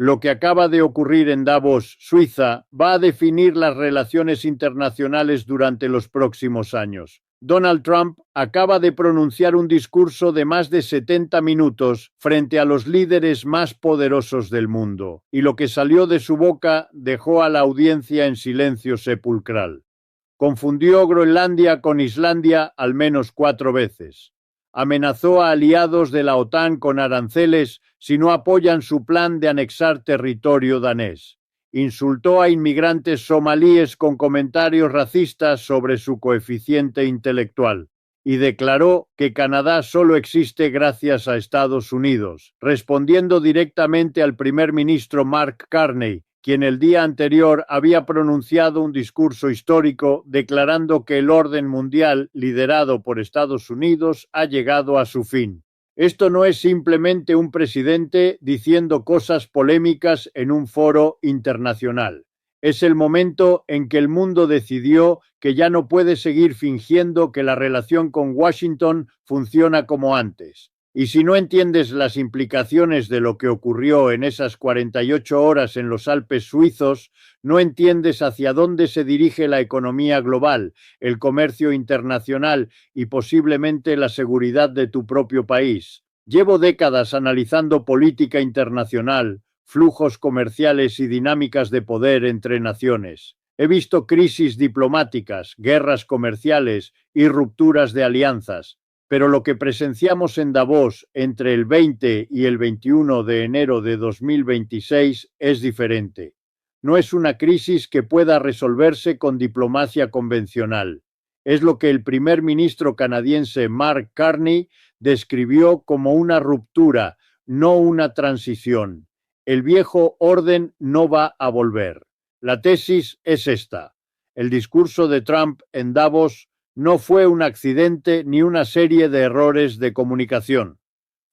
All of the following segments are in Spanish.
Lo que acaba de ocurrir en Davos, Suiza, va a definir las relaciones internacionales durante los próximos años. Donald Trump acaba de pronunciar un discurso de más de 70 minutos frente a los líderes más poderosos del mundo, y lo que salió de su boca dejó a la audiencia en silencio sepulcral. Confundió Groenlandia con Islandia al menos 4 veces. Amenazó a aliados de la OTAN con aranceles si no apoyan su plan de anexar territorio danés. Insultó a inmigrantes somalíes con comentarios racistas sobre su coeficiente intelectual y declaró que Canadá solo existe gracias a Estados Unidos, respondiendo directamente al primer ministro Mark Carney, quien el día anterior había pronunciado un discurso histórico declarando que el orden mundial liderado por Estados Unidos ha llegado a su fin. Esto no es simplemente un presidente diciendo cosas polémicas en un foro internacional. Es el momento en que el mundo decidió que ya no puede seguir fingiendo que la relación con Washington funciona como antes. Y si no entiendes las implicaciones de lo que ocurrió en esas 48 horas en los Alpes suizos, no entiendes hacia dónde se dirige la economía global, el comercio internacional y posiblemente la seguridad de tu propio país. Llevo décadas analizando política internacional, flujos comerciales y dinámicas de poder entre naciones. He visto crisis diplomáticas, guerras comerciales y rupturas de alianzas. Pero lo que presenciamos en Davos entre el 20 y el 21 de enero de 2026 es diferente. No es una crisis que pueda resolverse con diplomacia convencional. Es lo que el primer ministro canadiense Mark Carney describió como una ruptura, no una transición. El viejo orden no va a volver. La tesis es esta. El discurso de Trump en Davos no fue un accidente ni una serie de errores de comunicación.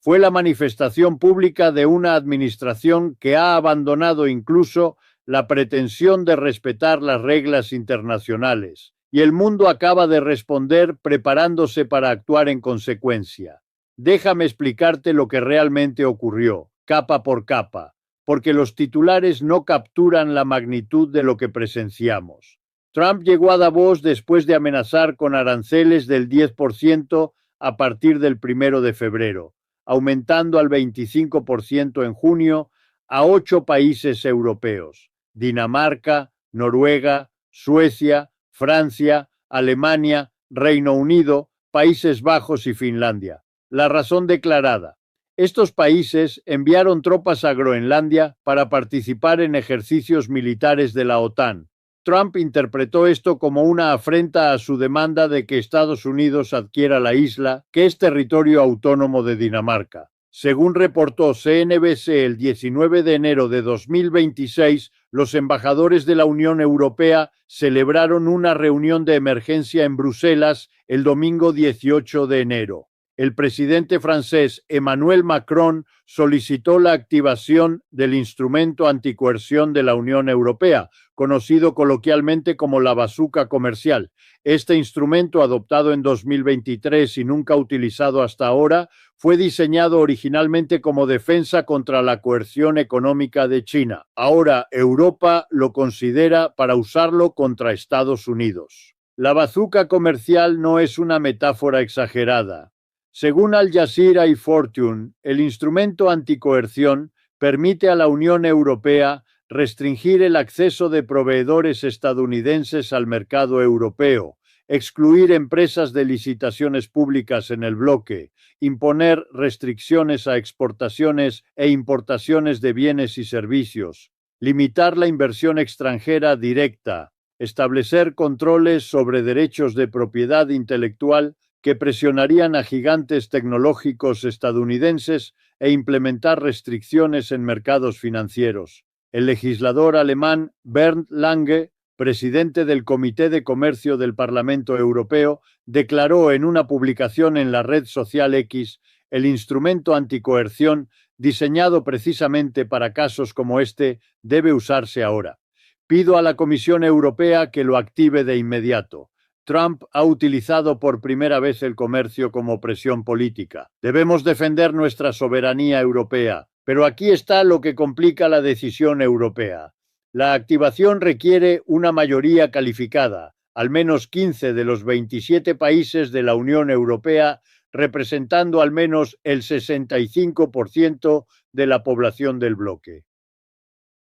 Fue la manifestación pública de una administración que ha abandonado incluso la pretensión de respetar las reglas internacionales, y el mundo acaba de responder preparándose para actuar en consecuencia. Déjame explicarte lo que realmente ocurrió, capa por capa, porque los titulares no capturan la magnitud de lo que presenciamos. Trump llegó a Davos después de amenazar con aranceles del 10% a partir del 1 de febrero, aumentando al 25% en junio a 8 países europeos: Dinamarca, Noruega, Suecia, Francia, Alemania, Reino Unido, Países Bajos y Finlandia. La razón declarada: estos países enviaron tropas a Groenlandia para participar en ejercicios militares de la OTAN. Trump interpretó esto como una afrenta a su demanda de que Estados Unidos adquiera la isla, que es territorio autónomo de Dinamarca. Según reportó CNBC el 19 de enero de 2026, los embajadores de la Unión Europea celebraron una reunión de emergencia en Bruselas el domingo 18 de enero. El presidente francés Emmanuel Macron solicitó la activación del instrumento anticoerción de la Unión Europea, conocido coloquialmente como la bazuca comercial. Este instrumento, adoptado en 2023 y nunca utilizado hasta ahora, fue diseñado originalmente como defensa contra la coerción económica de China. Ahora Europa lo considera para usarlo contra Estados Unidos. La bazuca comercial no es una metáfora exagerada. Según Al Jazeera y Fortune, el instrumento anticoerción permite a la Unión Europea restringir el acceso de proveedores estadounidenses al mercado europeo, excluir empresas de licitaciones públicas en el bloque, imponer restricciones a exportaciones e importaciones de bienes y servicios, limitar la inversión extranjera directa, establecer controles sobre derechos de propiedad intelectual que presionarían a gigantes tecnológicos estadounidenses e implementar restricciones en mercados financieros. El legislador alemán Bernd Lange, presidente del Comité de Comercio del Parlamento Europeo, declaró en una publicación en la red social X: el instrumento anticoerción, diseñado precisamente para casos como este, debe usarse ahora. Pido a la Comisión Europea que lo active de inmediato. Trump ha utilizado por primera vez el comercio como presión política. Debemos defender nuestra soberanía europea, Pero aquí está lo que complica la decisión europea. La activación requiere una mayoría calificada, al menos 15 de los 27 países de la Unión Europea, representando al menos el 65% de la población del bloque.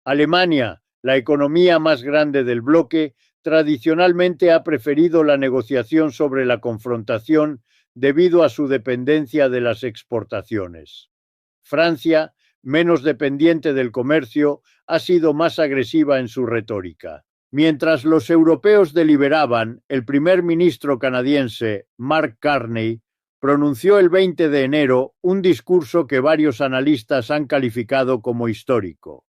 Alemania, la economía más grande del bloque, tradicionalmente ha preferido la negociación sobre la confrontación debido a su dependencia de las exportaciones. Francia, menos dependiente del comercio, ha sido más agresiva en su retórica. Mientras los europeos deliberaban, el primer ministro canadiense, Mark Carney, pronunció el 20 de enero un discurso que varios analistas han calificado como histórico.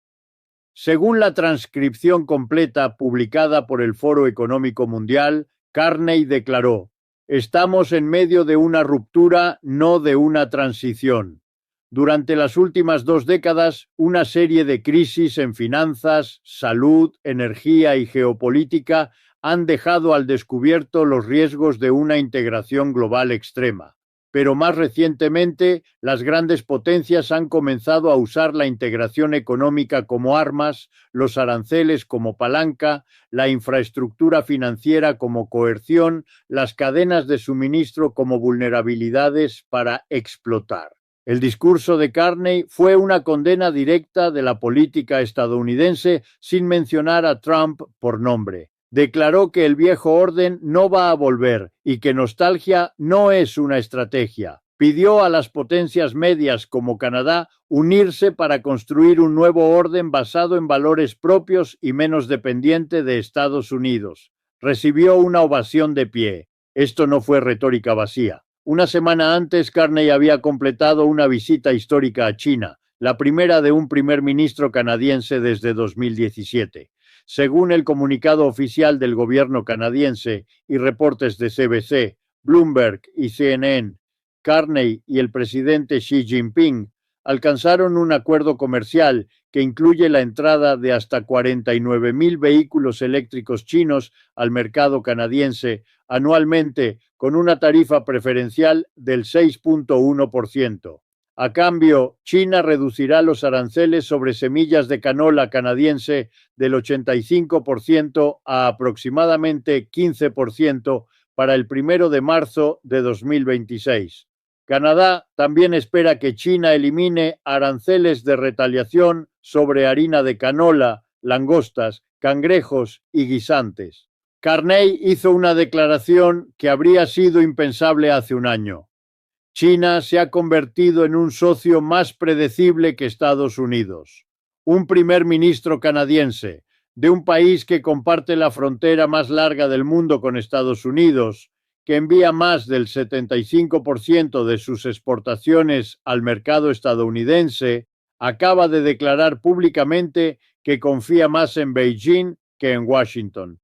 Según la transcripción completa publicada por el Foro Económico Mundial, Carney declaró: "Estamos en medio de una ruptura, no de una transición. Durante las últimas 2 décadas, una serie de crisis en finanzas, salud, energía y geopolítica han dejado al descubierto los riesgos de una integración global extrema. Pero más recientemente, las grandes potencias han comenzado a usar la integración económica como armas, los aranceles como palanca, la infraestructura financiera como coerción, las cadenas de suministro como vulnerabilidades para explotar". El discurso de Carney fue una condena directa de la política estadounidense sin mencionar a Trump por nombre. Declaró que el viejo orden no va a volver y que nostalgia no es una estrategia. Pidió a las potencias medias como Canadá unirse para construir un nuevo orden basado en valores propios y menos dependiente de Estados Unidos. Recibió una ovación de pie. Esto no fue retórica vacía. Una semana antes, Carney había completado una visita histórica a China, la primera de un primer ministro canadiense desde 2017. Según el comunicado oficial del gobierno canadiense y reportes de CBC, Bloomberg y CNN, Carney y el presidente Xi Jinping alcanzaron un acuerdo comercial que incluye la entrada de hasta 49,000 vehículos eléctricos chinos al mercado canadiense anualmente con una tarifa preferencial del 6.1%. A cambio, China reducirá los aranceles sobre semillas de canola canadiense del 85% a aproximadamente 15% para el 1 de marzo de 2026. Canadá también espera que China elimine aranceles de retaliación sobre harina de canola, langostas, cangrejos y guisantes. Carney hizo una declaración que habría sido impensable hace un año. China se ha convertido en un socio más predecible que Estados Unidos. Un primer ministro canadiense, de un país que comparte la frontera más larga del mundo con Estados Unidos, que envía más del 75% de sus exportaciones al mercado estadounidense, acaba de declarar públicamente que confía más en Beijing que en Washington.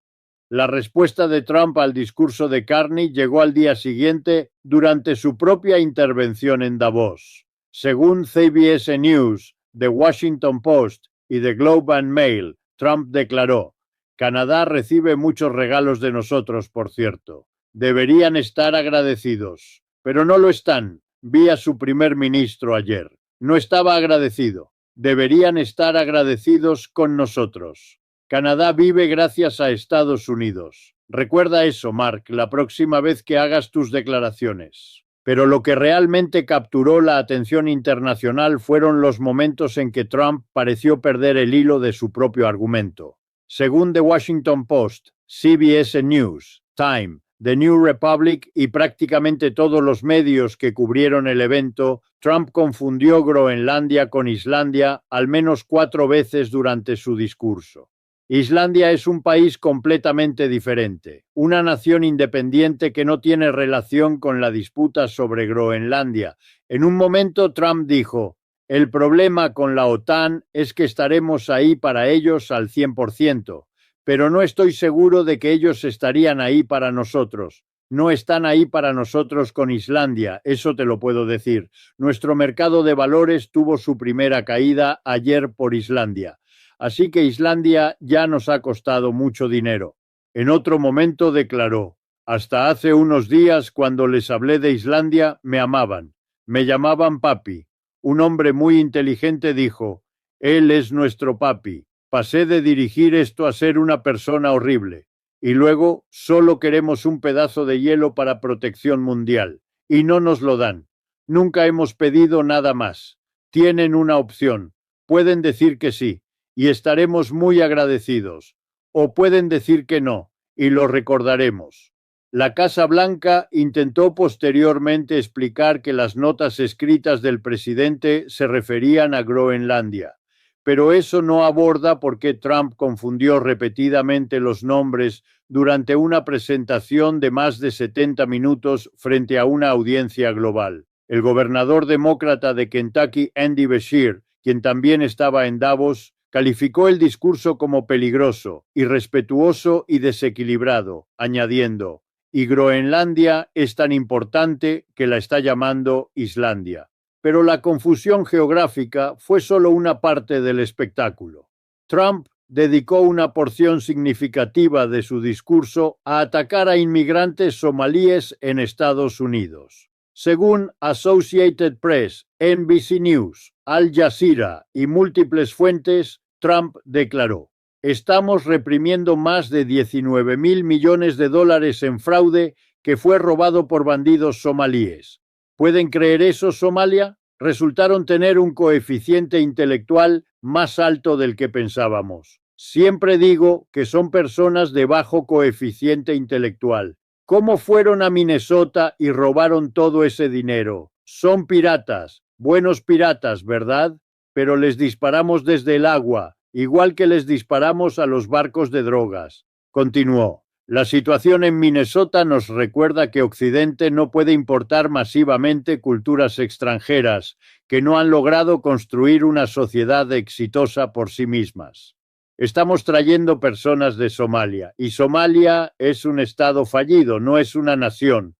La respuesta de Trump al discurso de Carney llegó al día siguiente durante su propia intervención en Davos. Según CBS News, The Washington Post y The Globe and Mail, Trump declaró: "Canadá recibe muchos regalos de nosotros, por cierto. Deberían estar agradecidos, pero no lo están. Vi a su primer ministro ayer. No estaba agradecido. Deberían estar agradecidos con nosotros. Canadá vive gracias a Estados Unidos. Recuerda eso, Mark, la próxima vez que hagas tus declaraciones". Pero lo que realmente capturó la atención internacional fueron los momentos en que Trump pareció perder el hilo de su propio argumento. Según The Washington Post, CBS News, Time, The New Republic y prácticamente todos los medios que cubrieron el evento, Trump confundió Groenlandia con Islandia al menos 4 veces durante su discurso. Islandia es un país completamente diferente, una nación independiente que no tiene relación con la disputa sobre Groenlandia. En un momento Trump dijo: "El problema con la OTAN es que estaremos ahí para ellos al 100%, pero no estoy seguro de que ellos estarían ahí para nosotros. No están ahí para nosotros con Islandia, eso te lo puedo decir. Nuestro mercado de valores tuvo su primera caída ayer por Islandia. Así que Islandia ya nos ha costado mucho dinero". En otro momento declaró: "Hasta hace unos días, cuando les hablé de Islandia, me amaban. Me llamaban papi. Un hombre muy inteligente dijo: «Él es nuestro papi. Pasé de dirigir esto a ser una persona horrible. Y luego solo queremos un pedazo de hielo para protección mundial. Y no nos lo dan. Nunca hemos pedido nada más. Tienen una opción. Pueden decir que sí, y estaremos muy agradecidos. O pueden decir que no, y lo recordaremos». La Casa Blanca intentó posteriormente explicar que las notas escritas del presidente se referían a Groenlandia, pero eso no aborda por qué Trump confundió repetidamente los nombres durante una presentación de más de 70 minutos frente a una audiencia global. El gobernador demócrata de Kentucky, Andy Beshear, quien también estaba en Davos, calificó el discurso como peligroso, irrespetuoso y desequilibrado, añadiendo: «Y Groenlandia es tan importante que la está llamando Islandia». Pero la confusión geográfica fue solo una parte del espectáculo. Trump dedicó una porción significativa de su discurso a atacar a inmigrantes somalíes en Estados Unidos. Según Associated Press, NBC News, Al Jazeera y múltiples fuentes, Trump declaró: «Estamos reprimiendo más de 19.000 millones de dólares en fraude que fue robado por bandidos somalíes. ¿Pueden creer eso, Somalia? Resultaron tener un coeficiente intelectual más alto del que pensábamos. Siempre digo que son personas de bajo coeficiente intelectual. ¿Cómo fueron a Minnesota y robaron todo ese dinero? Son piratas, buenos piratas, ¿verdad? Pero les disparamos desde el agua, igual que les disparamos a los barcos de drogas». Continuó: «La situación en Minnesota nos recuerda que Occidente no puede importar masivamente culturas extranjeras que no han logrado construir una sociedad exitosa por sí mismas. Estamos trayendo personas de Somalia, y Somalia es un estado fallido, no es una nación.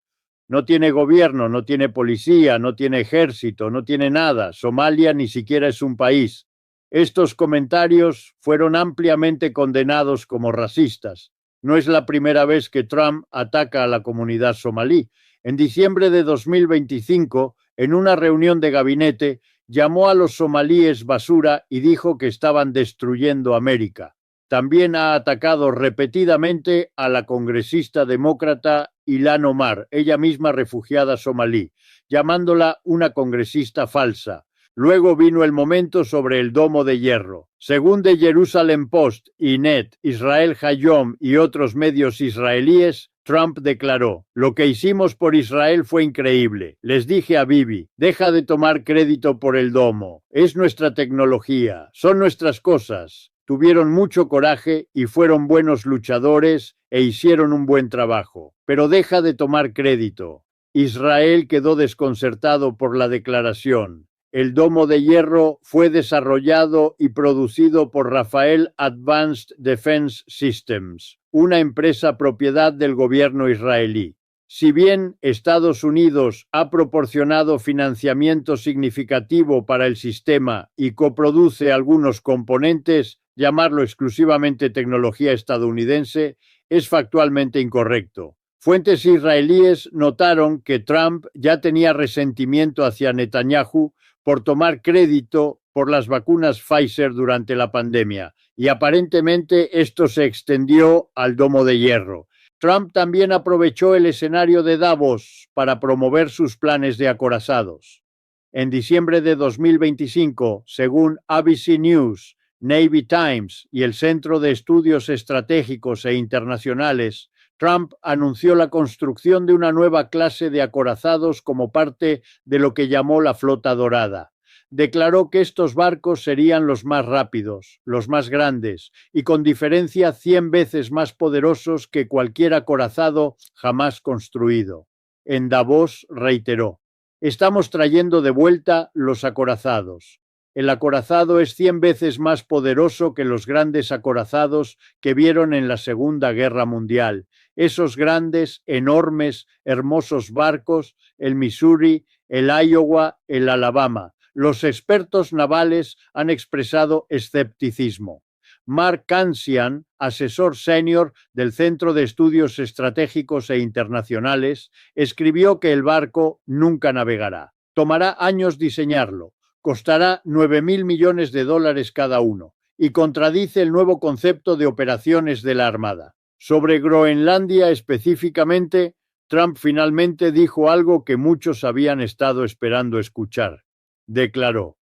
No tiene gobierno, no tiene policía, no tiene ejército, no tiene nada. Somalia ni siquiera es un país». Estos comentarios fueron ampliamente condenados como racistas. No es la primera vez que Trump ataca a la comunidad somalí. En diciembre de 2025, en una reunión de gabinete, llamó a los somalíes basura y dijo que estaban destruyendo América. También ha atacado repetidamente a la congresista demócrata Ilhan Omar, ella misma refugiada somalí, llamándola una congresista falsa. Luego vino el momento sobre el domo de hierro. Según The Jerusalem Post, Net, Israel Hayom y otros medios israelíes, Trump declaró: «Lo que hicimos por Israel fue increíble. Les dije a Bibi, deja de tomar crédito por el domo. Es nuestra tecnología, son nuestras cosas». Tuvieron mucho coraje y fueron buenos luchadores e hicieron un buen trabajo. Pero deja de tomar crédito. Israel quedó desconcertado por la declaración. El domo de hierro fue desarrollado y producido por Rafael Advanced Defense Systems, una empresa propiedad del gobierno israelí. Si bien Estados Unidos ha proporcionado financiamiento significativo para el sistema y coproduce algunos componentes, llamarlo exclusivamente tecnología estadounidense es factualmente incorrecto. Fuentes israelíes notaron que Trump ya tenía resentimiento hacia Netanyahu por tomar crédito por las vacunas Pfizer durante la pandemia, y aparentemente esto se extendió al domo de hierro. Trump también aprovechó el escenario de Davos para promover sus planes de acorazados. En diciembre de 2025, según ABC News, Navy Times y el Centro de Estudios Estratégicos e Internacionales, Trump anunció la construcción de una nueva clase de acorazados como parte de lo que llamó la Flota Dorada. Declaró que estos barcos serían los más rápidos, los más grandes y con diferencia 100 veces más poderosos que cualquier acorazado jamás construido. En Davos reiteró: «Estamos trayendo de vuelta los acorazados. El acorazado es 100 veces más poderoso que los grandes acorazados que vieron en la Segunda Guerra Mundial. Esos grandes, enormes, hermosos barcos, el Missouri, el Iowa, el Alabama». Los expertos navales han expresado escepticismo. Mark Cancian, asesor senior del Centro de Estudios Estratégicos e Internacionales, escribió que el barco nunca navegará. Tomará años diseñarlo. costará 9.000 millones de dólares cada uno y contradice el nuevo concepto de operaciones de la Armada. Sobre Groenlandia específicamente, Trump finalmente dijo algo que muchos habían estado esperando escuchar. Declaró: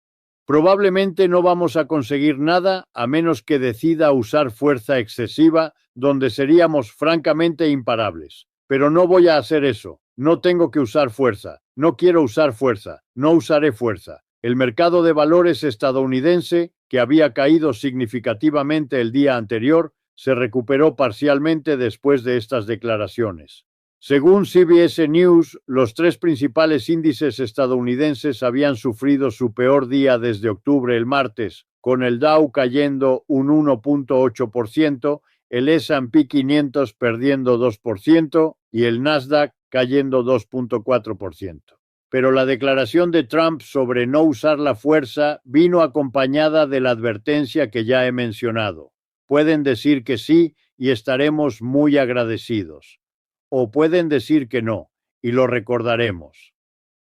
probablemente no vamos a conseguir nada a menos que decida usar fuerza excesiva, donde seríamos francamente imparables. Pero no voy a hacer eso. No tengo que usar fuerza. No quiero usar fuerza. No usaré fuerza. El mercado de valores estadounidense, que había caído significativamente el día anterior, se recuperó parcialmente después de estas declaraciones. Según CBS News, los tres principales índices estadounidenses habían sufrido su peor día desde octubre el martes, con el Dow cayendo un 1.8%, el S&P 500 perdiendo 2% y el Nasdaq cayendo 2.4%. Pero la declaración de Trump sobre no usar la fuerza vino acompañada de la advertencia que ya he mencionado. Pueden decir que sí y estaremos muy agradecidos. O pueden decir que no, y lo recordaremos.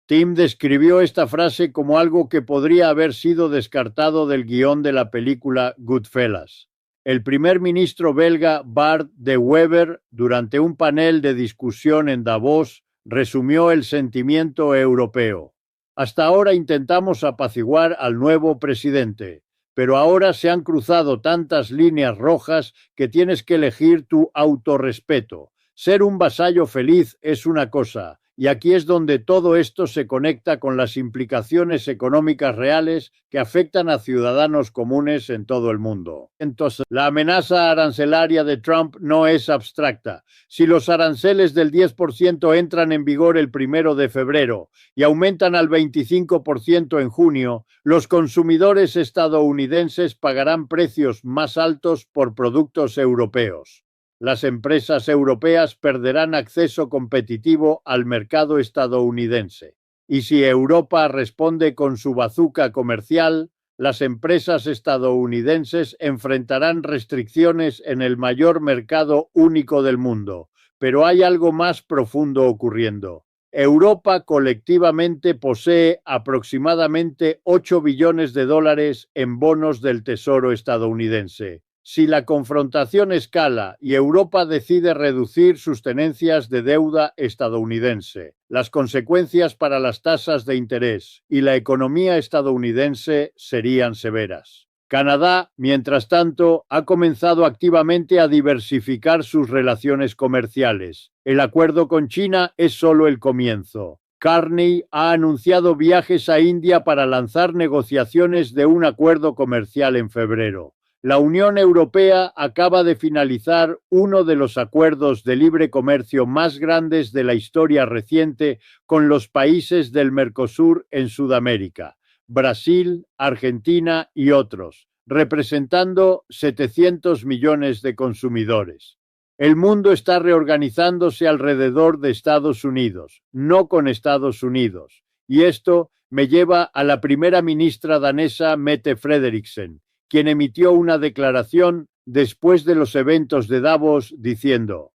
Tim describió esta frase como algo que podría haber sido descartado del guión de la película Goodfellas. El primer ministro belga Bart de Wever, durante un panel de discusión en Davos, resumió el sentimiento europeo. Hasta ahora intentamos apaciguar al nuevo presidente, pero ahora se han cruzado tantas líneas rojas que tienes que elegir tu autorrespeto. Ser un vasallo feliz es una cosa, y aquí es donde todo esto se conecta con las implicaciones económicas reales que afectan a ciudadanos comunes en todo el mundo. Entonces, la amenaza arancelaria de Trump no es abstracta. Si los aranceles del 10% entran en vigor el 1 de febrero y aumentan al 25% en junio, los consumidores estadounidenses pagarán precios más altos por productos europeos. Las empresas europeas perderán acceso competitivo al mercado estadounidense. Y si Europa responde con su bazuca comercial, las empresas estadounidenses enfrentarán restricciones en el mayor mercado único del mundo. Pero hay algo más profundo ocurriendo. Europa colectivamente posee aproximadamente 8 billones de dólares en bonos del Tesoro estadounidense. Si la confrontación escala y Europa decide reducir sus tenencias de deuda estadounidense, las consecuencias para las tasas de interés y la economía estadounidense serían severas. Canadá, mientras tanto, ha comenzado activamente a diversificar sus relaciones comerciales. El acuerdo con China es solo el comienzo. Carney ha anunciado viajes a India para lanzar negociaciones de un acuerdo comercial en febrero. La Unión Europea acaba de finalizar uno de los acuerdos de libre comercio más grandes de la historia reciente con los países del Mercosur en Sudamérica, Brasil, Argentina y otros, representando 700 millones de consumidores. El mundo está reorganizándose alrededor de Estados Unidos, no con Estados Unidos, y esto me lleva a la primera ministra danesa Mette Frederiksen, quien emitió una declaración después de los eventos de Davos diciendo: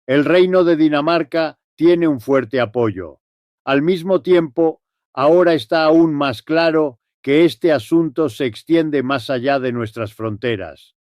el Reino de Dinamarca tiene un fuerte apoyo. Al mismo tiempo, ahora está aún más claro que este asunto se extiende más allá de nuestras fronteras.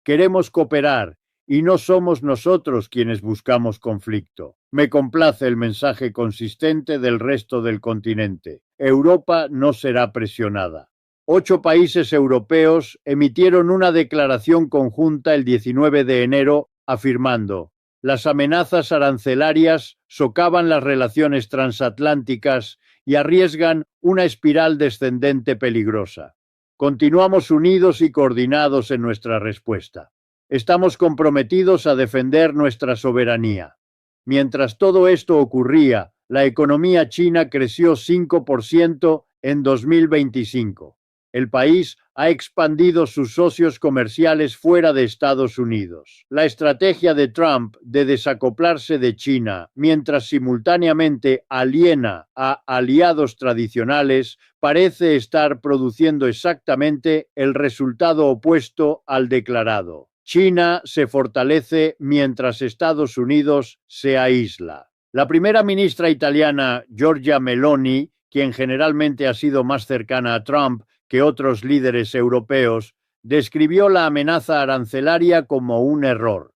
Queremos cooperar y no somos nosotros quienes buscamos conflicto. Me complace el mensaje consistente del resto del continente. Europa no será presionada. 8 países europeos emitieron una declaración conjunta el 19 de enero afirmando: las amenazas arancelarias socavan las relaciones transatlánticas y arriesgan una espiral descendente peligrosa. Continuamos unidos y coordinados en nuestra respuesta. Estamos comprometidos a defender nuestra soberanía. Mientras todo esto ocurría, la economía china creció 5% en 2025. El país ha expandido sus socios comerciales fuera de Estados Unidos. La estrategia de Trump de desacoplarse de China, mientras simultáneamente aliena a aliados tradicionales, parece estar produciendo exactamente el resultado opuesto al declarado. China se fortalece mientras Estados Unidos se aísla. La primera ministra italiana, Giorgia Meloni, quien generalmente ha sido más cercana a Trump, que otros líderes europeos, describió la amenaza arancelaria como un error.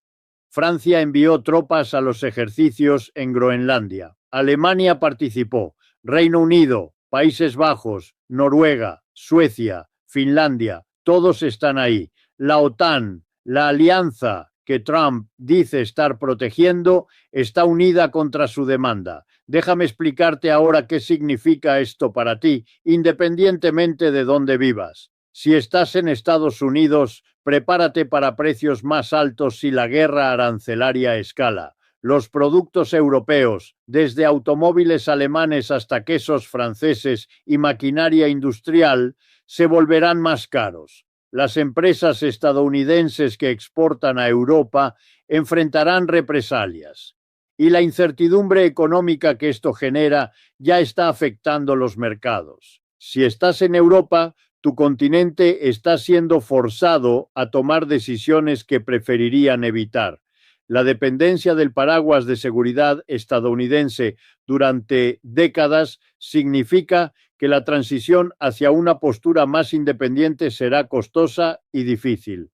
Francia envió tropas a los ejercicios en Groenlandia. Alemania participó. Reino Unido, Países Bajos, Noruega, Suecia, Finlandia, todos están ahí. La OTAN, la alianza que Trump dice estar protegiendo, está unida contra su demanda. Déjame explicarte ahora qué significa esto para ti, independientemente de dónde vivas. Si estás en Estados Unidos, prepárate para precios más altos si la guerra arancelaria escala. Los productos europeos, desde automóviles alemanes hasta quesos franceses y maquinaria industrial, se volverán más caros. Las empresas estadounidenses que exportan a Europa enfrentarán represalias. Y la incertidumbre económica que esto genera ya está afectando los mercados. Si estás en Europa, tu continente está siendo forzado a tomar decisiones que preferirían evitar. La dependencia del paraguas de seguridad estadounidense durante décadas significa que la transición hacia una postura más independiente será costosa y difícil.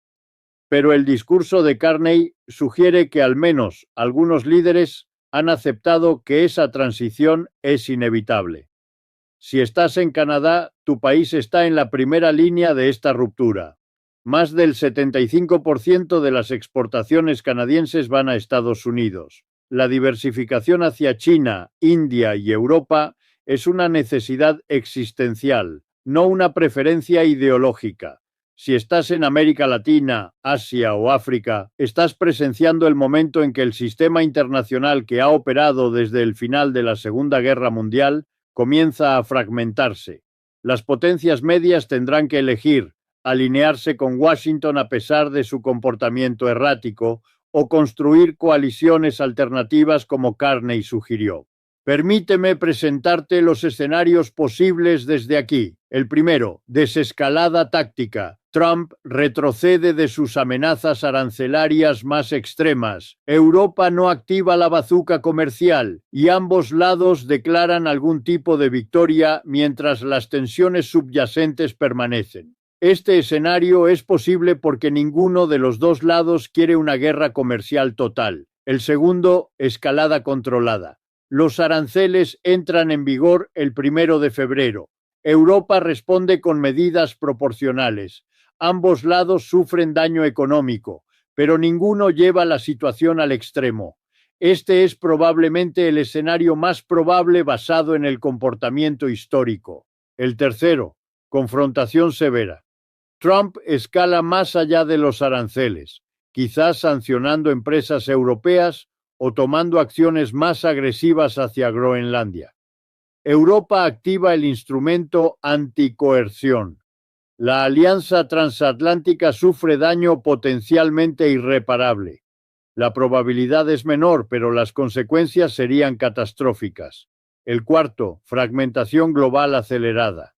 Pero el discurso de Carney sugiere que al menos algunos líderes han aceptado que esa transición es inevitable. Si estás en Canadá, tu país está en la primera línea de esta ruptura. Más del 75% de las exportaciones canadienses van a Estados Unidos. La diversificación hacia China, India y Europa es una necesidad existencial, no una preferencia ideológica. Si estás en América Latina, Asia o África, estás presenciando el momento en que el sistema internacional que ha operado desde el final de la Segunda Guerra Mundial comienza a fragmentarse. Las potencias medias tendrán que elegir alinearse con Washington a pesar de su comportamiento errático o construir coaliciones alternativas como Carney sugirió. Permíteme presentarte los escenarios posibles desde aquí. El primero, desescalada táctica. Trump retrocede de sus amenazas arancelarias más extremas. Europa no activa la bazuca comercial y ambos lados declaran algún tipo de victoria mientras las tensiones subyacentes permanecen. Este escenario es posible porque ninguno de los dos lados quiere una guerra comercial total. El segundo, escalada controlada. Los aranceles entran en vigor el 1 de febrero. Europa responde con medidas proporcionales. Ambos lados sufren daño económico, pero ninguno lleva la situación al extremo. Este es probablemente el escenario más probable basado en el comportamiento histórico. El tercero, confrontación severa. Trump escala más allá de los aranceles, quizás sancionando empresas europeas o tomando acciones más agresivas hacia Groenlandia. Europa activa el instrumento anticoerción. La alianza transatlántica sufre daño potencialmente irreparable. La probabilidad es menor, pero las consecuencias serían catastróficas. El cuarto, fragmentación global acelerada.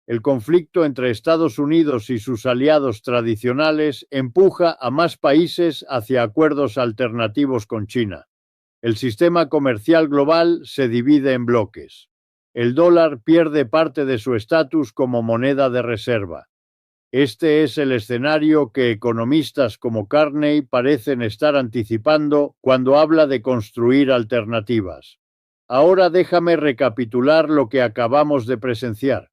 El conflicto entre Estados Unidos y sus aliados tradicionales empuja a más países hacia acuerdos alternativos con China. El sistema comercial global se divide en bloques. El dólar pierde parte de su estatus como moneda de reserva. Este es el escenario que economistas como Carney parecen estar anticipando cuando habla de construir alternativas. Ahora déjame recapitular lo que acabamos de presenciar.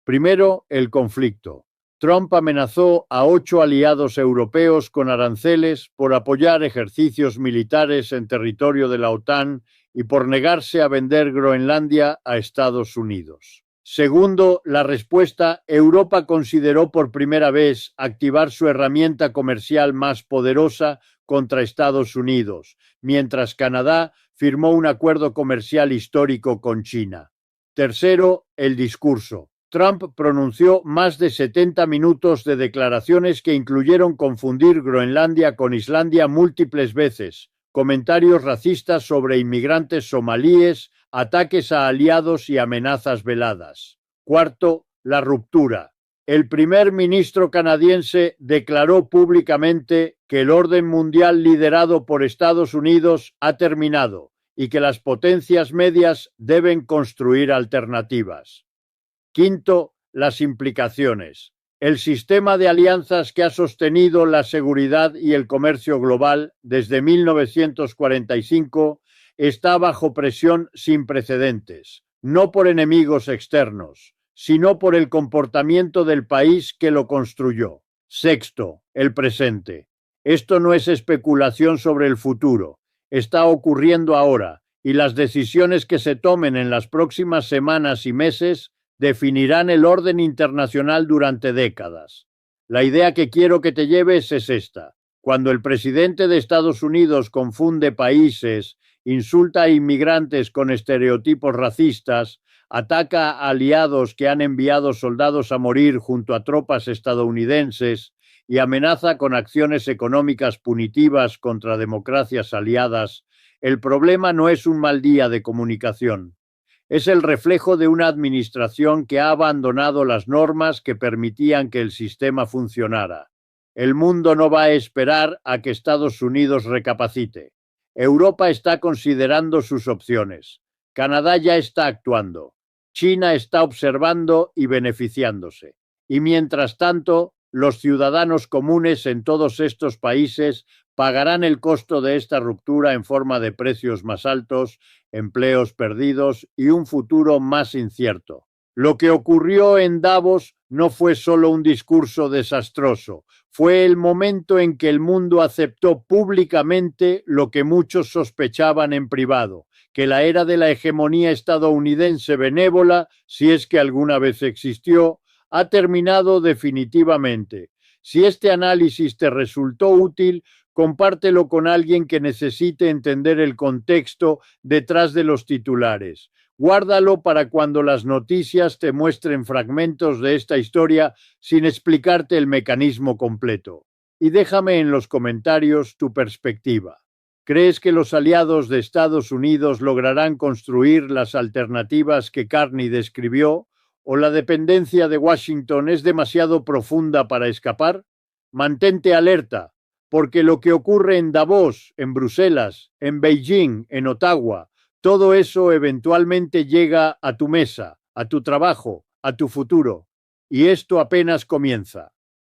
Primero, el conflicto. Trump amenazó a 8 aliados europeos con aranceles por apoyar ejercicios militares en territorio de la OTAN y por negarse a vender Groenlandia a Estados Unidos. Segundo, la respuesta. Europa consideró por primera vez activar su herramienta comercial más poderosa contra Estados Unidos, mientras Canadá firmó un acuerdo comercial histórico con China. Tercero, el discurso. Trump pronunció más de 70 minutos de declaraciones que incluyeron confundir Groenlandia con Islandia múltiples veces, comentarios racistas sobre inmigrantes somalíes, ataques a aliados y amenazas veladas. Cuarto, la ruptura. El primer ministro canadiense declaró públicamente que el orden mundial liderado por Estados Unidos ha terminado y que las potencias medias deben construir alternativas. Quinto, las implicaciones. El sistema de alianzas que ha sostenido la seguridad y el comercio global desde 1945 está bajo presión sin precedentes, no por enemigos externos, sino por el comportamiento del país que lo construyó. Sexto, el presente. Esto no es especulación sobre el futuro, está ocurriendo ahora, y las decisiones que se tomen en las próximas semanas y meses definirán el orden internacional durante décadas. La idea que quiero que te lleves es esta. Cuando el presidente de Estados Unidos confunde países, insulta a inmigrantes con estereotipos racistas, ataca a aliados que han enviado soldados a morir junto a tropas estadounidenses y amenaza con acciones económicas punitivas contra democracias aliadas, el problema no es un mal día de comunicación. Es el reflejo de una administración que ha abandonado las normas que permitían que el sistema funcionara. El mundo no va a esperar a que Estados Unidos recapacite. Europa está considerando sus opciones. Canadá ya está actuando. China está observando y beneficiándose. Y mientras tanto, los ciudadanos comunes en todos estos países pagarán el costo de esta ruptura en forma de precios más altos, empleos perdidos y un futuro más incierto. Lo que ocurrió en Davos no fue solo un discurso desastroso, fue el momento en que el mundo aceptó públicamente lo que muchos sospechaban en privado, que la era de la hegemonía estadounidense benévola, si es que alguna vez existió, ha terminado definitivamente. Si este análisis te resultó útil, compártelo con alguien que necesite entender el contexto detrás de los titulares. Guárdalo para cuando las noticias te muestren fragmentos de esta historia sin explicarte el mecanismo completo. Y déjame en los comentarios tu perspectiva. ¿Crees que los aliados de Estados Unidos lograrán construir las alternativas que Carney describió? ¿O la dependencia de Washington es demasiado profunda para escapar? Mantente alerta, porque lo que ocurre en Davos, en Bruselas, en Beijing, en Ottawa, todo eso eventualmente llega a tu mesa, a tu trabajo, a tu futuro. Y esto apenas comienza.